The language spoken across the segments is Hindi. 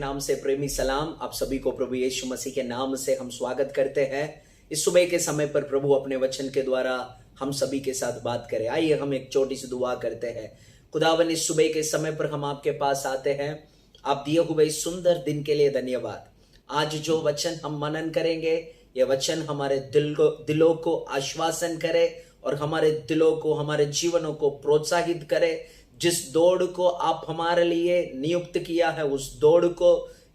नाम से प्रेमी सलाम। आप सभी को प्रभु यीशु मसीह के नाम से हम स्वागत करते हैं। इस सुबह के समय पर प्रभु अपने वचन के द्वारा हम सभी के साथ बात करें। आइए हम एक छोटी सी दुआ करते हैं। खुदावन, इस सुबह के समय पर हम आपके पास आते हैं। आप दिए हुए इस सुंदर दिन के लिए धन्यवाद। आज जो वचन हम मनन करेंगे, यह वचन हमारे दिलों को आश्वासन करे और हमारे दिलों को, हमारे जीवनों को प्रोत्साहित करे। जिस दौड़ को आप हमारे लिए नियुक्त किया है, उस दौड़ को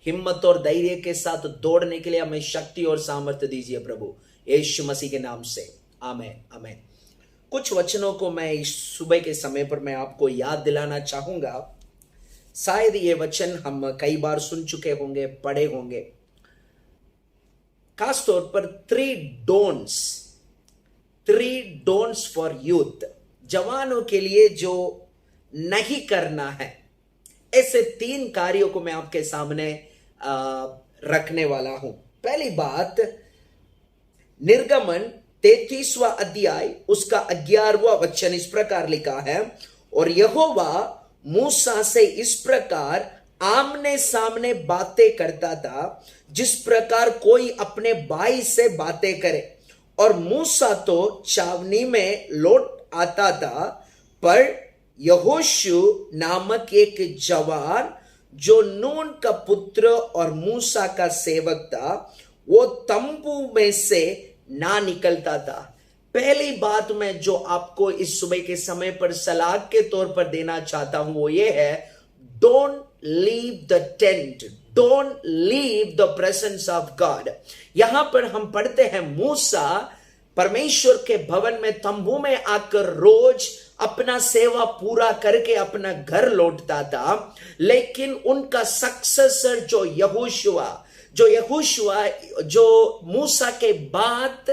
हिम्मत और धैर्य के साथ दौड़ने के लिए हमें शक्ति और सामर्थ्य दीजिए प्रभु, यीशु मसीह के नाम से, आमीन आमीन। कुछ वचनों को मैं इस सुबह के समय पर मैं आपको याद दिलाना चाहूंगा। शायद ये वचन हम कई बार सुन चुके होंगे, पढ़े होंगे। खासतौर पर थ्री डोंट्स फॉर यूथ, जवानों के लिए जो नहीं करना है। ऐसे 3 कार्यों को मैं आपके सामने रखने वाला हूं। पहली बात, निर्गमन 33वां अध्याय उसका 11वां वचन इस प्रकार लिखा है, और यहोवा मूसा से इस प्रकार आमने सामने बातें करता था जिस प्रकार कोई अपने भाई से बातें करे। और मूसा तो छावनी में लौट आता था, पर यहोशू नामक एक जवान जो नून का पुत्र और मूसा का सेवक था, वो तंबू में से ना निकलता था। पहली बात मैं जो आपको इस सुबह के समय पर सलाह के तौर पर देना चाहता हूं वो ये है, don't leave the tent, don't leave the presence of God. यहां पर हम पढ़ते हैं मूसा परमेश्वर के भवन में तंबू में आकर रोज अपना सेवा पूरा करके अपना घर लौटता था, लेकिन उनका सक्सेसर जो यहोशुआ जो मूसा के बाद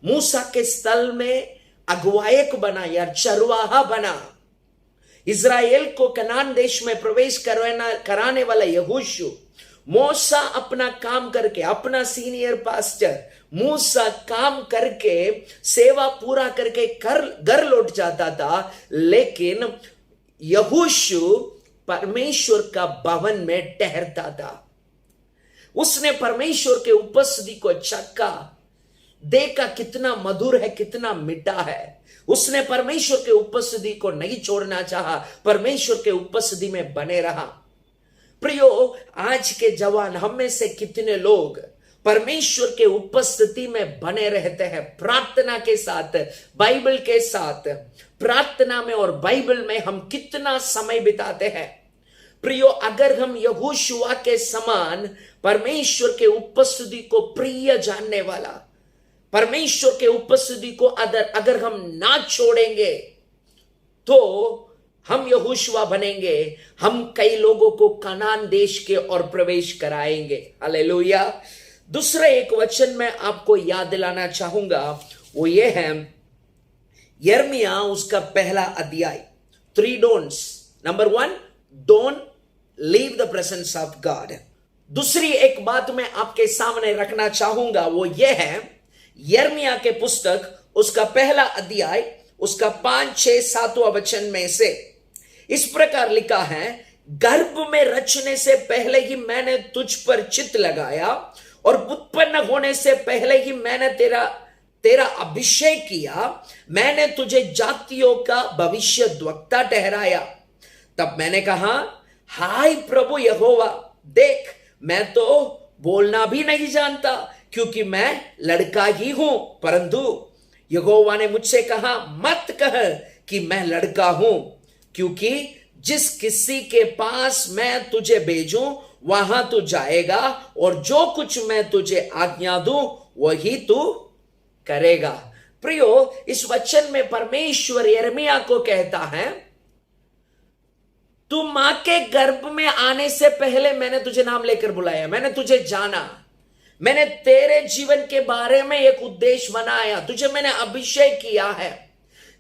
मूसा के स्थल में अगुवायक बना या चरवाहा बना, इज़राइल को कनान देश में प्रवेश कराने वाला यहोशू, मूसा अपना काम करके, अपना सीनियर पास्टर मूसा काम करके सेवा पूरा करके घर लौट जाता था, लेकिन यहोशू परमेश्वर का भवन में ठहरता था। उसने परमेश्वर के उपस्थिति को चखा, देखा कितना मधुर है, कितना मीठा है। उसने परमेश्वर के उपस्थिति को नहीं छोड़ना चाहा, परमेश्वर के उपस्थिति में बने रहा। प्रियो, आज के जवान हम में से कितने लोग परमेश्वर के उपस्थिति में बने रहते हैं, प्रार्थना के साथ, बाइबल के साथ, प्रार्थना में और बाइबल में हम कितना समय बिताते हैं। प्रियो, अगर हम यहोशुआ के समान परमेश्वर के उपस्थिति को प्रिय जानने वाला, परमेश्वर के उपस्थिति को अगर हम ना छोड़ेंगे तो हम यहोशुआ बनेंगे। हम कई लोगों को कनान देश के और प्रवेश कराएंगे। हालेलुया। दूसरा एक वचन मैं आपको याद दिलाना चाहूंगा, वो ये है यिर्मयाह उसका पहला अध्याय। 3 don'ts. Number 1, don't leave the presence of God. दूसरी एक बात मैं आपके सामने रखना चाहूंगा, वो ये है यिर्मयाह के पुस्तक उसका पहला अध्याय उसका 5, 6, 7वां वचन में से इस प्रकार लिखा है, गर्भ में रचने से पहले ही मैंने तुझ पर चित्त लगाया और उत्पन्न होने से पहले ही मैंने तेरा अभिषेक किया। मैंने तुझे जातियों का भविष्यद्वक्ता ठहराया। तब मैंने कहा, हाय प्रभु यहोवा, देख मैं तो बोलना भी नहीं जानता क्योंकि मैं लड़का ही हूं। परंतु यहोवा ने मुझसे कहा, मत कह कि मैं लड़का हूं, क्योंकि जिस किसी के पास मैं तुझे भेजूं वहां तू जाएगा और जो कुछ मैं तुझे आज्ञा दूं वही तू करेगा। प्रियो, इस वचन में परमेश्वर यिर्मयाह को कहता है, तू मां के गर्भ में आने से पहले मैंने तुझे नाम लेकर बुलाया, मैंने तुझे जाना, मैंने तेरे जीवन के बारे में एक उद्देश्य बनाया, तुझे मैंने अभिषेक किया है।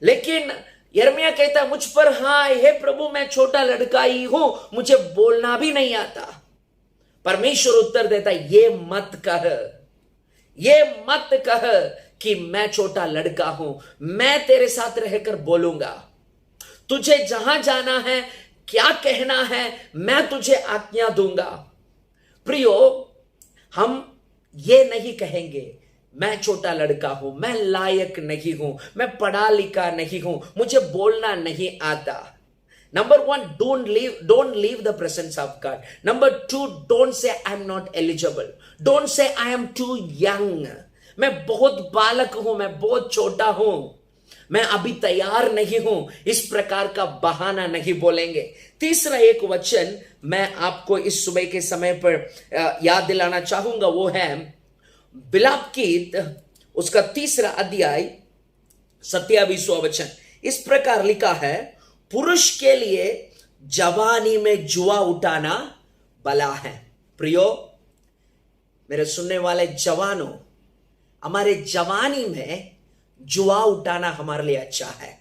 लेकिन यिर्मयाह कहता है, मुझ पर हाय हे प्रभु, मैं छोटा लड़का ही हूं, मुझे बोलना भी नहीं आता। परमेश्वर उत्तर देता है, ये मत कह कि मैं छोटा लड़का हूं, मैं तेरे साथ रहकर बोलूंगा। तुझे जहां जाना है, क्या कहना है, मैं तुझे आज्ञा दूंगा। प्रियो, हम ये नहीं कहेंगे मैं छोटा लड़का हूं, मैं लायक नहीं हूं, मैं पढ़ा लिखा नहीं हूं, मुझे बोलना नहीं आता। Number one, don't leave the presence of God. Number two, don't say I'm not eligible. Don't say I am too young. मैं बहुत बालक हूं, मैं बहुत छोटा हूं, मैं अभी तैयार नहीं हूं, इस प्रकार का बहाना नहीं बोलेंगे। तीसरा एक वचन मैं आपको इस सुबह के समय पर याद दिलाना चाहूंगा, वो है बिलाप गीत, उसका 3 अध्याय 27वां वचन। इस प्रकार लिखा है, पुरुष के लिए जवानी में जुआ उठाना भला है। प्रियो, मेरे सुनने वाले जवानों, हमारे जवानी में जुआ उठाना हमारे लिए अच्छा है।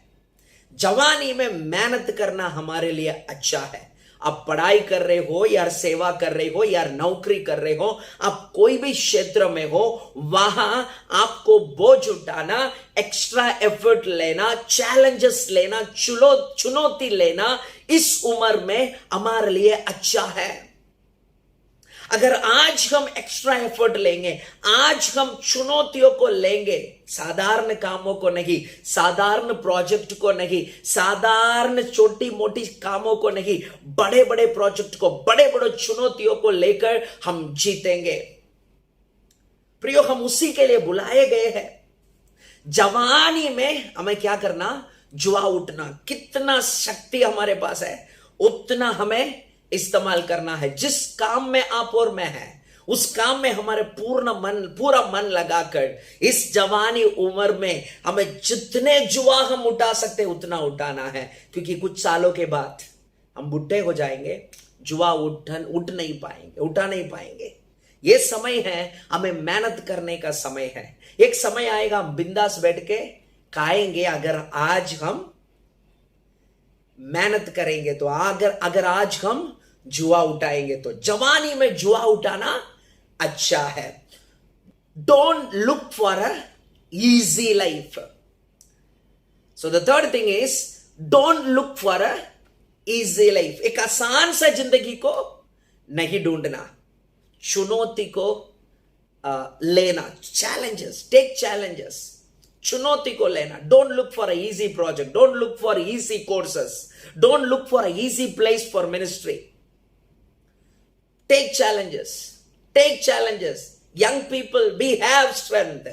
जवानी में मेहनत करना हमारे लिए अच्छा है। आप पढ़ाई कर रहे हो या सेवा कर रहे हो या नौकरी कर रहे हो, आप कोई भी क्षेत्र में हो, वहां आपको बोझ उठाना, एक्स्ट्रा एफर्ट लेना, चैलेंजेस लेना, चुनौती लेना इस उम्र में हमारे लिए अच्छा है। अगर आज हम एक्स्ट्रा एफर्ट लेंगे, आज हम चुनौतियों को लेंगे, साधारण कामों को नहीं, साधारण प्रोजेक्ट को नहीं, साधारण छोटी मोटी कामों को नहीं, बड़े बड़े प्रोजेक्ट को, बड़े बड़े चुनौतियों को लेकर हम जीतेंगे। प्रियो, हम उसी के लिए बुलाए गए हैं। जवानी में हमें क्या करना? जुआ उठना। कितना शक्ति हमारे पास है उतना हमें इस्तेमाल करना है। जिस काम में आप और मैं हैं, उस काम में हमारे पूरा मन लगाकर इस जवानी उम्र में हमें जितने जुआ हम उठा सकते उतना उठाना है, क्योंकि कुछ सालों के बाद हम बुढ़े हो जाएंगे, जुआ उठा नहीं पाएंगे। ये समय है, हमें मेहनत करने का समय है। एक समय आएगा हम बिंदास बैठ के खाएंगे अगर आज हम मेहनत करेंगे तो। अगर आज हम जुआ उठाएंगे तो। जवानी में जुआ उठाना अच्छा है। Don't look for a easy life. So the third thing is, don't look for a easy life. एक आसान सा जिंदगी को नहीं ढूंढना, चुनौती को लेना। चैलेंजेस, टेक चैलेंजेस, चुनौती को लेना। Don't look for a easy project, don't look for easy courses, don't look for a easy place for ministry. Take challenges, take challenges. Young people, we have strength.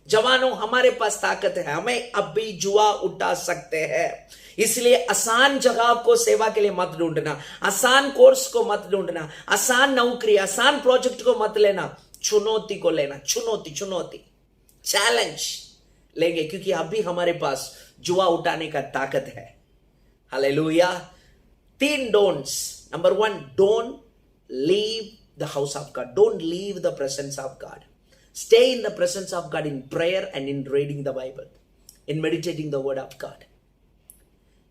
जवानों, हमारे पास ताकत है, हमें अभी जुआ उठा सकते हैं। इसलिए आसान जगह को सेवा के लिए मत ढूंढना, आसान कोर्स को मत ढूंढना, आसान नौकरी, आसान प्रोजेक्ट को मत लेना, चुनौती को लेना। चुनौती, चैलेंज लेंगे, क्योंकि अभी हमारे पास जुआ उठाने का ताकत है। Hallelujah. 3 don'ts. Number 1, don't leave the house of God, don't leave the presence of God. Stay in the presence of God in prayer and in reading the Bible, in meditating the word of God.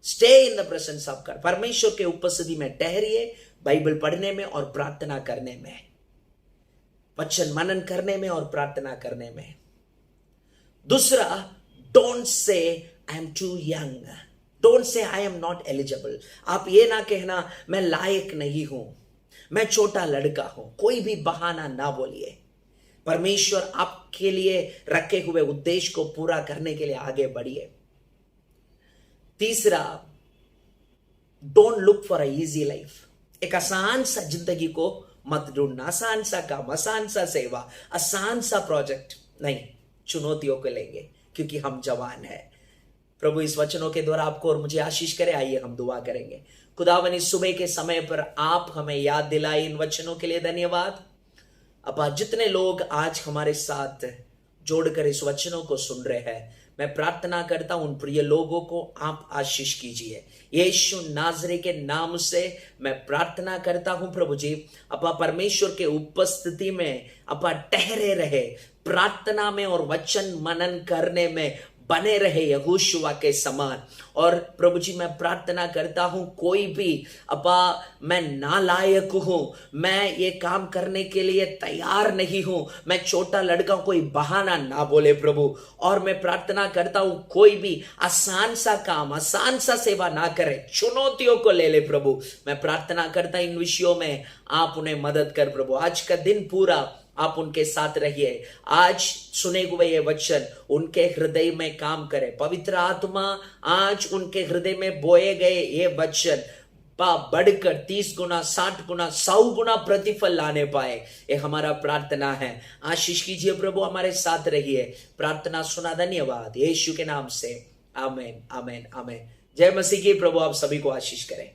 Stay in the presence of God. परमेश्वर के उपस्थिति में ठहरिए, बाइबल पढ़ने में और प्रार्थना करने में, वचन मनन करने में और प्रार्थना करने में। दूसरा, don't say I am too young, don't say I am not eligible. आप ये ना कहना मैं लायक नहीं हूं, मैं छोटा लड़का हूं। कोई भी बहाना ना बोलिए। परमेश्वर आपके लिए रखे हुए उद्देश्य को पूरा करने के लिए आगे बढ़िए। तीसरा, don't look for a easy life. एक आसान सा जिंदगी को मत ढूंढना, आसान सा काम, आसान सा सेवा, आसान सा प्रोजेक्ट नहीं, चुनौतियों को लेंगे, क्योंकि हम जवान हैं। प्रभु इस वचनों के द्वारा आपको और मुझे आशीष करे। आइए हम दुआ करेंगे। खुदावन, इस सुबह के समय पर आप हमें याद दिलाए, इन वचनों के लिए धन्यवाद। अब जितने लोग आज हमारे साथ जोड़कर इस वचनों को सुन रहे हैं, मैं प्रार्थना करता हूं उन प्रिय लोगों को आप आशीष कीजिए। यीशु नाज़री के नाम से मैं प्रार्थना करता हूं प्रभु जी, अपा परमेश्वर के उपस्थिति में अपा ठहरे रहे, प्रार्थना में और वचन मनन करने में बने रहे यहोशुआ के समान। और प्रभु जी मैं प्रार्थना करता हूं कोई भी अब्बा मैं नालायक हूं, मैं ये काम करने के लिए तैयार नहीं हूं, मैं छोटा लड़का, कोई बहाना ना बोले प्रभु। और मैं प्रार्थना करता हूं कोई भी आसान सा काम, आसान सा सेवा ना करे, चुनौतियों को ले ले प्रभु। मैं प्रार्थना करता इन विषयों में आप उन्हें मदद कर प्रभु। आज का दिन पूरा आप उनके साथ रहिए। आज सुने हुए ये वचन उनके हृदय में काम करे। पवित्र आत्मा आज उनके हृदय में बोए गए ये वचन बढ़कर 30 गुना, 60 गुना, 100 गुना प्रतिफल लाने पाए, ये हमारा प्रार्थना है। आशीष कीजिए प्रभु, हमारे साथ रहिए। प्रार्थना सुना, धन्यवाद, यीशु के नाम से, आमीन, आमीन, आमीन। जय मसीह की। प्रभु आप सभी को आशीष करें।